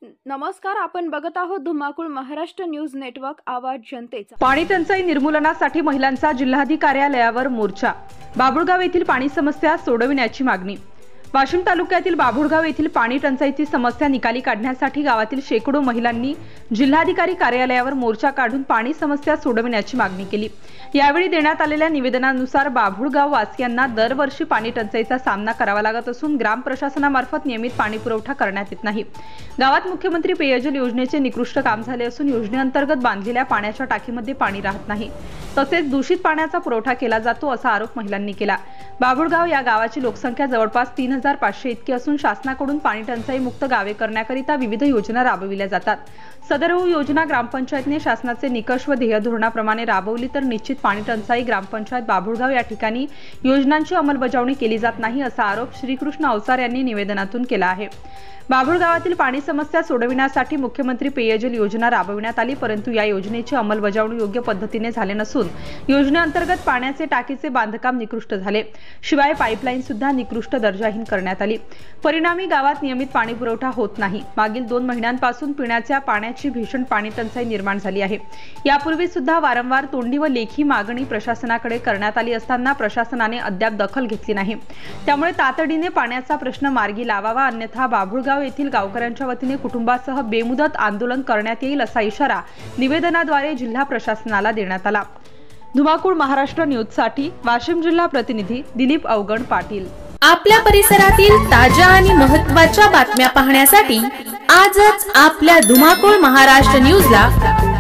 नमस्कार, आपण बघत आहोत धुमाकूळ महाराष्ट्र न्यूज नेटवर्क, आवाज जनतेचा। पाणी टंचाई निर्मूलनासाठी महिलांचा जिल्हाधिकारी कार्यालयावर मोर्चा। बाभुळगाव येथील पाणी समस्या सोडविण्याची मागणी। वाशिम तालुक्यातील बाभुळगाव येथील पाणी टंचाईची समस्या निकाली काढण्यासाठी गावातील शेकडो महिलांनी जिल्हाधिकारी कार्यालयावर मोर्चा काढून पाणी समस्या सोडविण्याची मागणी केली। यावेळी देण्यात आलेल्या निवेदनानुसार बाभुळगाव वासियांना दरवर्षी पाणी टंचाईचा सामना करावा लागत असून ग्राम प्रशासनामार्फत नियमित पाणी पुरवठा करण्यात येत नाही। गावात मुख्यमंत्री पेयजल योजनेचे निकृष्ट काम झाले असून योजनेअंतर्गत बांधलेल्या पाण्याच्या टाकीमध्ये पाणी राहत नाही, तसेच दूषित पाण्याचा पुरवठा केला जातो असा आरोप महिलांनी केला। बाभुळगाव या गावाची लोकसंख्या जवळपास 3500 इतकी असून शासनाकडून पाणी टंचाई मुक्त गावे करण्याकरिता विविध योजना राबविल्या जातात। सदर योजना ग्रामपंचायतने शासनाचे निकष व ध्येय धोरणाप्रमाणे राबवली तर निश्चित पाणी टंचाई ग्रामपंचायत बाभुळगाव या ठिकाणी योजनांची अंमलबजावणी केली जात नाही असा आरोप श्रीकृष्ण अवसार यांनी निवेदनातून केला आहे। बाभुळगावातील पाणी समस्या सोडविण्यासाठी मुख्यमंत्री पेयजल योजना राबविण्यात आली, परंतु या योजनेची अंमलबजावणी योग्य पद्धतीने झाले नसून योजनेअंतर्गत पाण्याचे टाकीचे बांधकाम निकृष्ट झाले, शिवाय पाईपलाईन सुद्धा निकृष्ट दर्जाहीन करण्यात आली। परिणामी गावात नियमित पाणी पुरवठा होत नाही। मागील 2 महिन्यांपासून पिण्याच्या पाण्याची भीषण पाणी टंचाई निर्माण झाली आहे। यापूर्वी सुद्धा वारंवार तोंडी व लेखी मागणी प्रशासनाकडे करण्यात आली असताना प्रशासनाने अद्याप दखल घेतली नाही। त्यामुळे तातडीने पाण्याचा प्रश्न मार्गी लावावा, अन्यथा बाभुळगाव येथील गावकऱ्यांच्या वतीने कुटुंबासह बेमुदत आंदोलन करण्यात येईल असा इशारा निवेदनाद्वारे जिल्हा प्रशासनाला देण्यात आला। धुमाकूळ महाराष्ट्र न्यूजसाठी वाशिम जिल्हा प्रतिनिधी दिलीप अवगण पाटील। आपल्या परिसरातील ताज्या आणि महत्त्वाच्या बातम्या पाहण्यासाठी आजच आपल्या धुमाकूळ महाराष्ट्र न्यूजला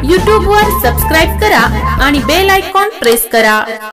YouTube वर सबस्क्राइब करा आणि बेल आयकॉन प्रेस करा।